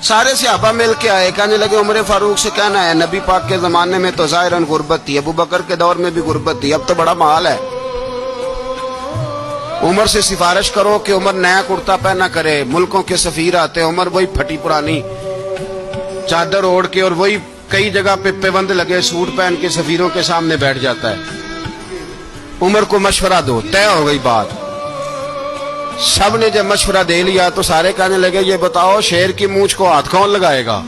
سارے صحابہ مل کے آئے، کہنے لگے عمر فاروق سے کہنا ہے نبی پاک کے زمانے میں تو ظاہراً غربت تھی، ابو بکر کے دور میں بھی غربت تھی، اب تو بڑا مال ہے، عمر سے سفارش کرو کہ عمر نیا کرتا پہنا کرے۔ ملکوں کے سفیر آتے، عمر وہی پھٹی پرانی چادر اوڑھ کے اور وہی کئی جگہ پہ پیوند لگے سوٹ پہن کے سفیروں کے سامنے بیٹھ جاتا ہے۔ عمر کو مشورہ دو، طے ہو گئی بات۔ سب نے جب مشورہ دے لیا تو سارے کہنے لگے یہ بتاؤ شیر کی مونچھ کو ہاتھ کون لگائے گا؟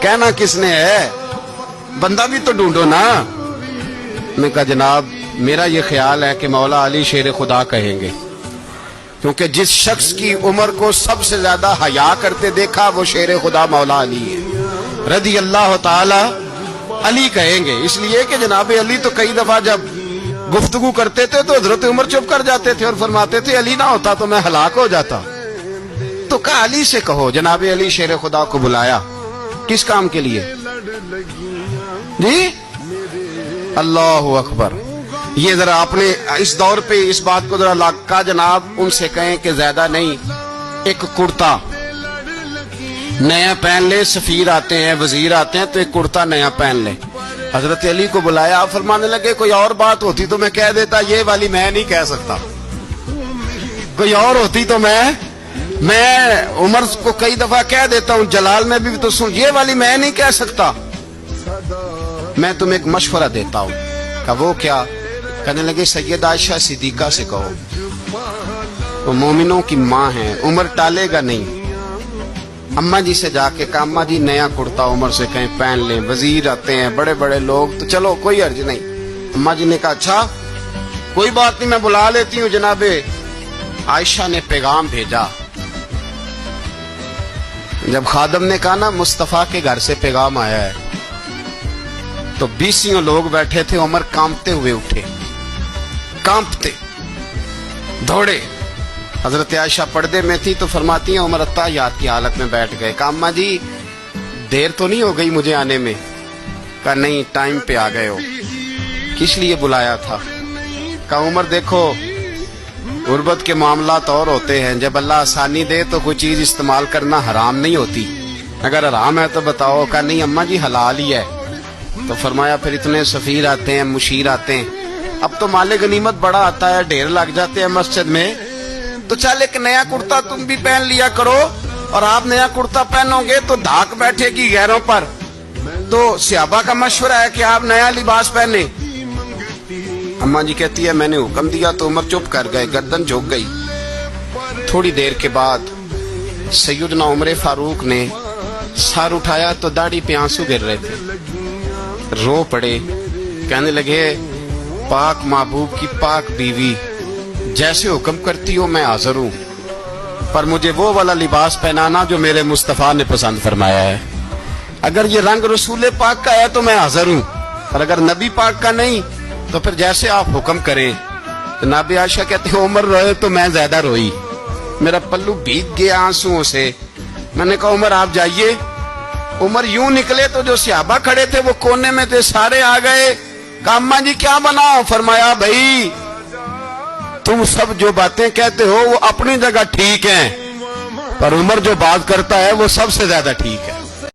کہنا کس نے ہے؟ بندہ بھی تو ڈھونڈو نا۔ میں کہا جناب میرا یہ خیال ہے کہ مولا علی شیر خدا کہیں گے، کیونکہ جس شخص کی عمر کو سب سے زیادہ حیا کرتے دیکھا وہ شیر خدا مولا علی ہے رضی اللہ تعالی علی کہیں گے، اس لیے کہ جناب علی تو کئی دفعہ جب گفتگو کرتے تھے تو حضرت عمر چپ کر جاتے تھے اور فرماتے تھے علی نہ ہوتا تو میں ہلاک ہو جاتا۔ تو کہا علی سے کہو۔ جناب علی شیر خدا کو بلایا، کس کام کے لیے؟ جی اللہ اکبر۔ یہ ذرا آپ نے اس دور پہ اس بات کو ذرا لاکا جناب ان سے کہیں کہ زیادہ نہیں، ایک کرتا نیا پہن لے، سفیر آتے ہیں وزیر آتے ہیں تو ایک کرتا نیا پہن لے۔ حضرت علی کو بلایا، فرمانے لگے کوئی اور بات ہوتی تو میں کہہ دیتا، یہ والی میں نہیں کہہ سکتا، کوئی اور ہوتی تو میں عمر کو کئی دفعہ کہہ دیتا ہوں، جلال میں بھی تو سن، یہ والی میں نہیں کہہ سکتا، میں تمہیں ایک مشورہ دیتا ہوں۔ کہ وہ کیا؟ کہنے لگے سید عائشہ صدیقہ سے کہو، وہ مومنوں کی ماں ہیں، عمر ٹالے گا نہیں۔ اماں جی سے جا کے کہا اماں جی نیا کرتا عمر سے کہیں پہن لیں، وزیر آتے ہیں بڑے بڑے لوگ تو چلو کوئی حرج نہیں۔ اماں جی نے کہا اچھا کوئی بات نہیں میں بلا لیتی ہوں۔ جناب عائشہ نے پیغام بھیجا، جب خادم نے کہا نا مصطفیٰ کے گھر سے پیغام آیا ہے تو 20 لوگ بیٹھے تھے، عمر کانپتے ہوئے اٹھے، کانپتے دوڑے۔ حضرت عائشہ پردے میں تھی تو فرماتی ہیں عمر اتحیات کی حالت میں بیٹھ گئے۔ کہا اماں جی دیر تو نہیں ہو گئی مجھے آنے میں؟ کہا نہیں ٹائم پہ آ گئے ہو، کس لیے بلایا تھا؟ کہا عمر دیکھو غربت کے معاملات اور ہوتے ہیں، جب اللہ آسانی دے تو کوئی چیز استعمال کرنا حرام نہیں ہوتی، اگر حرام ہے تو بتاؤ۔ کہا نہیں اماں جی حلال ہی ہے۔ تو فرمایا پھر اتنے سفیر آتے ہیں مشیر آتے ہیں، اب تو مال غنیمت بڑا آتا ہے، ڈھیر لگ جاتے ہیں مسجد میں، تو چل ایک نیا کرتا تم بھی پہن لیا کرو، اور آپ نیا کرتا پہنو گے تو دھاک بیٹھے گی غیروں پر۔ تو صحابہ کا مشورہ ہے کہ آپ نیا لباس پہنے۔ اماں جی کہتی ہے میں نے حکم دیا تو عمر چپ کر گئے، گردن جھک گئی۔ تھوڑی دیر کے بعد سیدنا عمر فاروق نے سر اٹھایا تو داڑھی پہ آنسو گر رہے تھے، رو پڑے، کہنے لگے پاک محبوب کی پاک بیوی جیسے حکم کرتی ہو میں حاضر ہوں، پر مجھے وہ والا لباس پہنانا جو میرے مصطفیٰ نے پسند فرمایا ہے، اگر یہ رنگ رسول پاک کا ہے تو میں حاضر ہوں، اور اگر نبی پاک کا نہیں تو پھر جیسے آپ حکم کریں۔ جناب عائشہ کہتے ہیں عمر روئے تو میں زیادہ روئی، میرا پلو بھیگ گیا آنسوؤں سے۔ میں نے کہا عمر آپ جائیے۔ عمر یوں نکلے تو جو صحابہ کھڑے تھے وہ کونے میں تھے، سارے آ گئے۔ کہا اماں جی کیا بناؤ؟ فرمایا بھائی تم سب جو باتیں کہتے ہو وہ اپنی جگہ ٹھیک ہیں، پر عمر جو بات کرتا ہے وہ سب سے زیادہ ٹھیک ہے۔